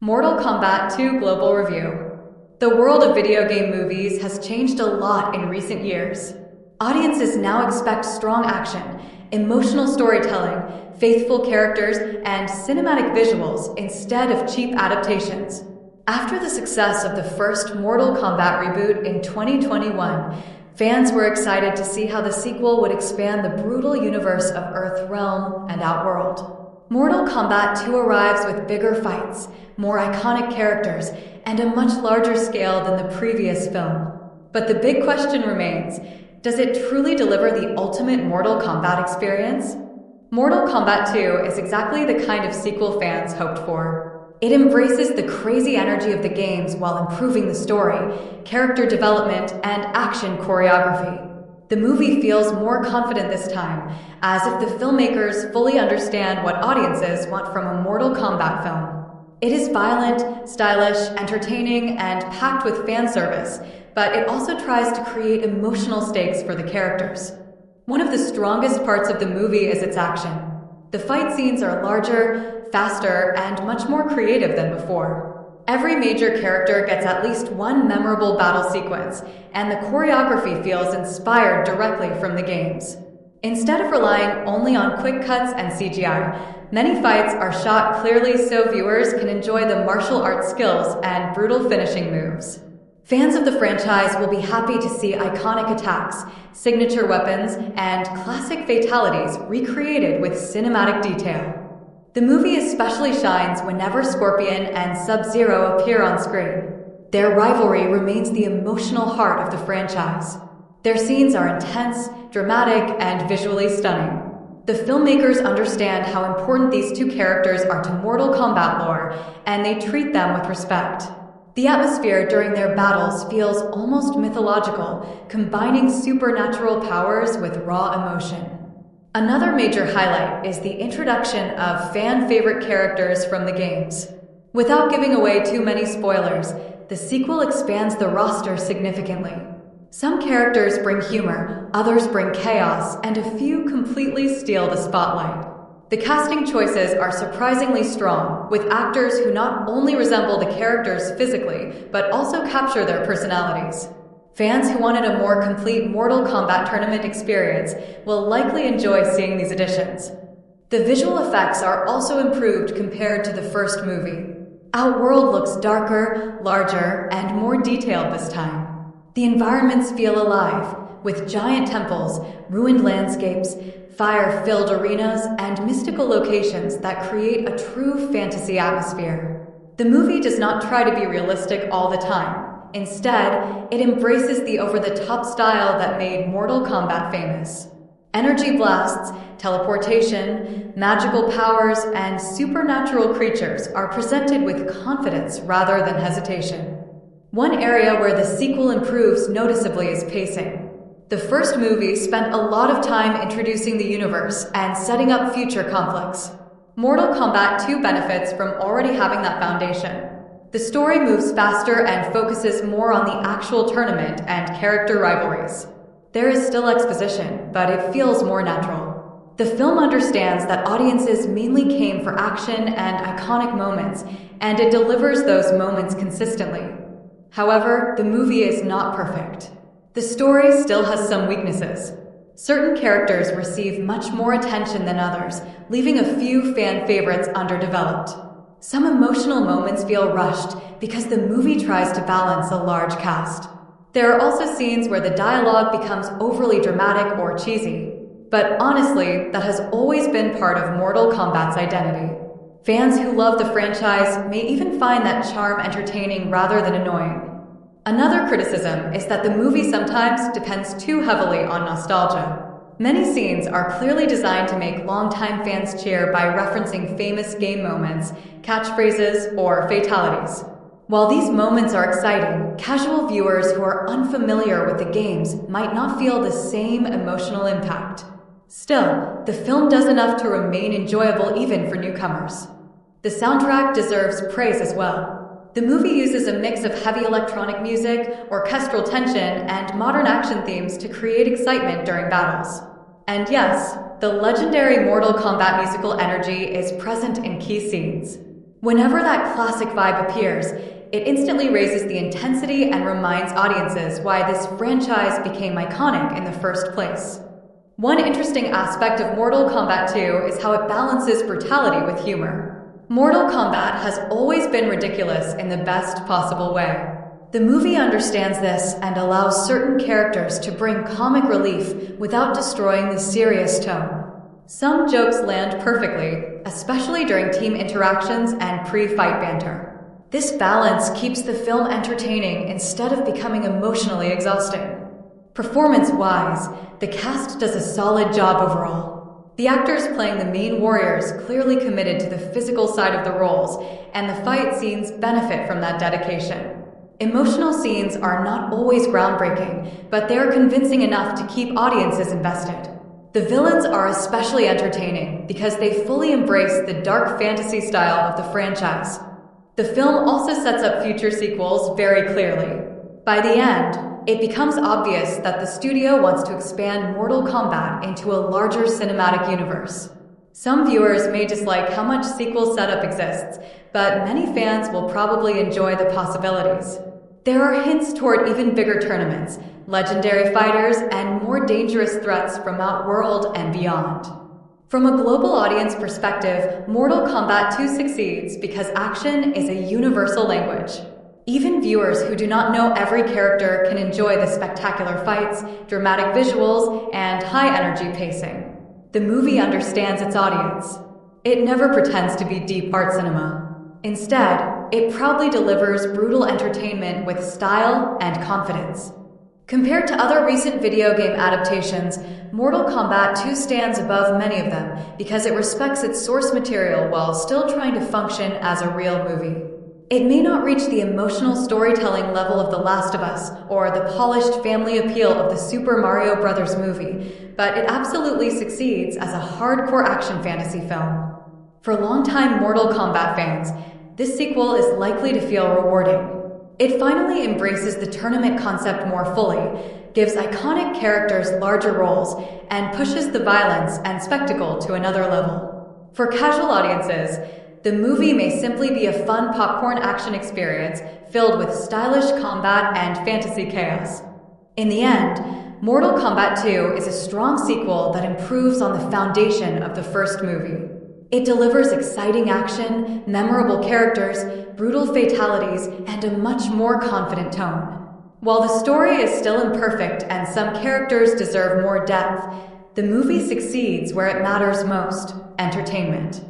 Mortal Kombat 2 Global Review. The world of video game movies has changed a lot in recent years. Audiences now expect strong action, emotional storytelling, faithful characters, and cinematic visuals instead of cheap adaptations. After the success of the first Mortal Kombat reboot in 2021, fans were excited to see how the sequel would expand the brutal universe of Earthrealm and Outworld. Mortal Kombat 2 arrives with bigger fights, more iconic characters, and a much larger scale than the previous film. But the big question remains, does it truly deliver the ultimate Mortal Kombat experience? Mortal Kombat 2 is exactly the kind of sequel fans hoped for. It embraces the crazy energy of the games while improving the story, character development, and action choreography. The movie feels more confident this time, as if the filmmakers fully understand what audiences want from a Mortal Kombat film. It is violent, stylish, entertaining, and packed with fan service, but it also tries to create emotional stakes for the characters. One of the strongest parts of the movie is its action. The fight scenes are larger, faster, and much more creative than before. Every major character gets at least one memorable battle sequence, and the choreography feels inspired directly from the games. Instead of relying only on quick cuts and CGI, many fights are shot clearly so viewers can enjoy the martial arts skills and brutal finishing moves. Fans of the franchise will be happy to see iconic attacks, signature weapons, and classic fatalities recreated with cinematic detail. The movie especially shines whenever Scorpion and Sub-Zero appear on screen. Their rivalry remains the emotional heart of the franchise. Their scenes are intense, dramatic, and visually stunning. The filmmakers understand how important these two characters are to Mortal Kombat lore, and they treat them with respect. The atmosphere during their battles feels almost mythological, combining supernatural powers with raw emotion. Another major highlight is the introduction of fan-favorite characters from the games. Without giving away too many spoilers, the sequel expands the roster significantly. Some characters bring humor, others bring chaos, and a few completely steal the spotlight. The casting choices are surprisingly strong, with actors who not only resemble the characters physically, but also capture their personalities. Fans who wanted a more complete Mortal Kombat tournament experience will likely enjoy seeing these additions. The visual effects are also improved compared to the first movie. Outworld looks darker, larger, and more detailed this time. The environments feel alive, with giant temples, ruined landscapes, fire-filled arenas, and mystical locations that create a true fantasy atmosphere. The movie does not try to be realistic all the time. Instead, it embraces the over-the-top style that made Mortal Kombat famous. Energy blasts, teleportation, magical powers, and supernatural creatures are presented with confidence rather than hesitation. One area where the sequel improves noticeably is pacing. The first movie spent a lot of time introducing the universe and setting up future conflicts. Mortal Kombat 2 benefits from already having that foundation. The story moves faster and focuses more on the actual tournament and character rivalries. There is still exposition, but it feels more natural. The film understands that audiences mainly came for action and iconic moments, and it delivers those moments consistently. However, the movie is not perfect. The story still has some weaknesses. Certain characters receive much more attention than others, leaving a few fan favorites underdeveloped. Some emotional moments feel rushed because the movie tries to balance a large cast. There are also scenes where the dialogue becomes overly dramatic or cheesy. But honestly, that has always been part of Mortal Kombat's identity. Fans who love the franchise may even find that charm entertaining rather than annoying. Another criticism is that the movie sometimes depends too heavily on nostalgia. Many scenes are clearly designed to make longtime fans cheer by referencing famous game moments, catchphrases, or fatalities. While these moments are exciting, casual viewers who are unfamiliar with the games might not feel the same emotional impact. Still, the film does enough to remain enjoyable even for newcomers. The soundtrack deserves praise as well. The movie uses a mix of heavy electronic music, orchestral tension, and modern action themes to create excitement during battles. And yes, the legendary Mortal Kombat musical energy is present in key scenes. Whenever that classic vibe appears, it instantly raises the intensity and reminds audiences why this franchise became iconic in the first place. One interesting aspect of Mortal Kombat 2 is how it balances brutality with humor. Mortal Kombat has always been ridiculous in the best possible way. The movie understands this and allows certain characters to bring comic relief without destroying the serious tone. Some jokes land perfectly, especially during team interactions and pre-fight banter. This balance keeps the film entertaining instead of becoming emotionally exhausting. Performance-wise, the cast does a solid job overall. The actors playing the main warriors clearly committed to the physical side of the roles, and the fight scenes benefit from that dedication. Emotional scenes are not always groundbreaking, but they are convincing enough to keep audiences invested. The villains are especially entertaining because they fully embrace the dark fantasy style of the franchise. The film also sets up future sequels very clearly. By the end, it becomes obvious that the studio wants to expand Mortal Kombat into a larger cinematic universe. Some viewers may dislike how much sequel setup exists, but many fans will probably enjoy the possibilities. There are hints toward even bigger tournaments, legendary fighters, and more dangerous threats from Outworld and beyond. From a global audience perspective, Mortal Kombat 2 succeeds because action is a universal language. Even viewers who do not know every character can enjoy the spectacular fights, dramatic visuals, and high-energy pacing. The movie understands its audience. It never pretends to be deep art cinema. Instead, it proudly delivers brutal entertainment with style and confidence. Compared to other recent video game adaptations, Mortal Kombat 2 stands above many of them because it respects its source material while still trying to function as a real movie. It may not reach the emotional storytelling level of The Last of Us or the polished family appeal of the Super Mario Bros. Movie, but it absolutely succeeds as a hardcore action fantasy film. For longtime Mortal Kombat fans, this sequel is likely to feel rewarding. It finally embraces the tournament concept more fully, gives iconic characters larger roles, and pushes the violence and spectacle to another level. For casual audiences, the movie may simply be a fun popcorn action experience filled with stylish combat and fantasy chaos. In the end, Mortal Kombat 2 is a strong sequel that improves on the foundation of the first movie. It delivers exciting action, memorable characters, brutal fatalities, and a much more confident tone. While the story is still imperfect and some characters deserve more depth, the movie succeeds where it matters most: entertainment.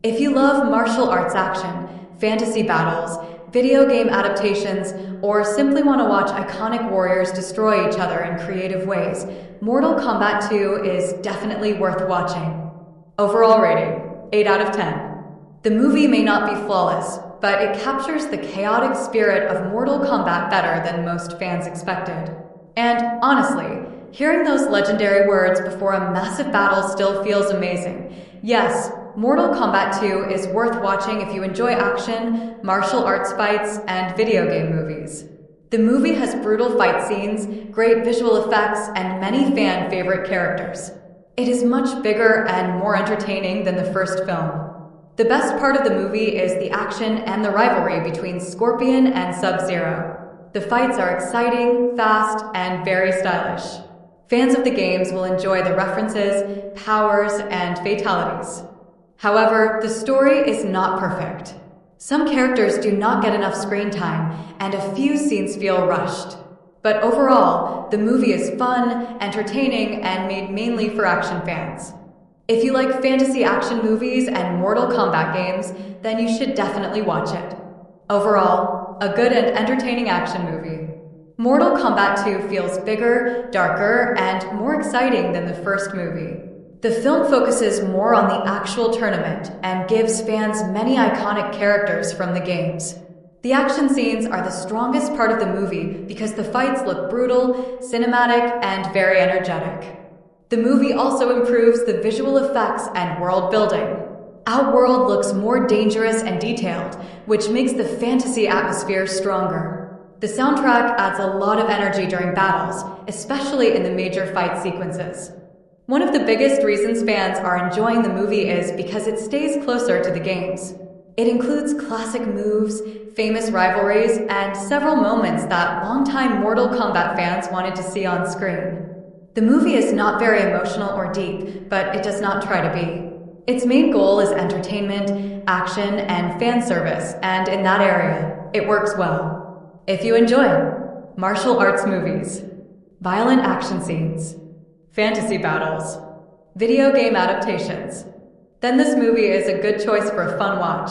If you love martial arts action, fantasy battles, video game adaptations, or simply want to watch iconic warriors destroy each other in creative ways, Mortal Kombat 2 is definitely worth watching. Overall rating: 8 out of 10. The movie may not be flawless, but it captures the chaotic spirit of Mortal Kombat better than most fans expected. And honestly, hearing those legendary words before a massive battle still feels amazing. Yes, Mortal Kombat 2 is worth watching if you enjoy action, martial arts fights, and video game movies. The movie has brutal fight scenes, great visual effects, and many fan-favorite characters. It is much bigger and more entertaining than the first film. The best part of the movie is the action and the rivalry between Scorpion and Sub-Zero. The fights are exciting, fast, and very stylish. Fans of the games will enjoy the references, powers, and fatalities. However, the story is not perfect. Some characters do not get enough screen time, and a few scenes feel rushed. But overall, the movie is fun, entertaining, and made mainly for action fans. If you like fantasy action movies and Mortal Kombat games, then you should definitely watch it. Overall, a good and entertaining action movie. Mortal Kombat 2 feels bigger, darker, and more exciting than the first movie. The film focuses more on the actual tournament and gives fans many iconic characters from the games. The action scenes are the strongest part of the movie because the fights look brutal, cinematic, and very energetic. The movie also improves the visual effects and world building. Outworld looks more dangerous and detailed, which makes the fantasy atmosphere stronger. The soundtrack adds a lot of energy during battles, especially in the major fight sequences. One of the biggest reasons fans are enjoying the movie is because it stays closer to the games. It includes classic moves, famous rivalries, and several moments that longtime Mortal Kombat fans wanted to see on screen. The movie is not very emotional or deep, but it does not try to be. Its main goal is entertainment, action, and fan service, and in that area, it works well. If you enjoy martial arts movies, violent action scenes, fantasy battles, video game adaptations, then this movie is a good choice for a fun watch.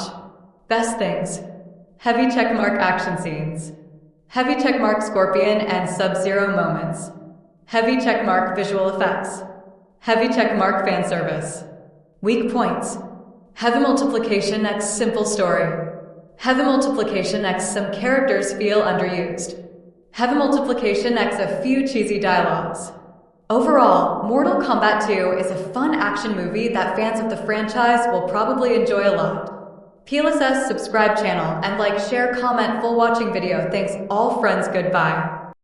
Best things: heavy checkmark action scenes, heavy checkmark Scorpion and Sub-Zero moments, heavy checkmark visual effects, heavy checkmark fan service. Weak points: heavy multiplication x simple story, heavy multiplication x some characters feel underused, heavy multiplication x a few cheesy dialogues. Overall, Mortal Kombat 2 is a fun action movie that fans of the franchise will probably enjoy a lot. PLSS subscribe channel and like, share, comment, full watching video. Thanks all friends, goodbye.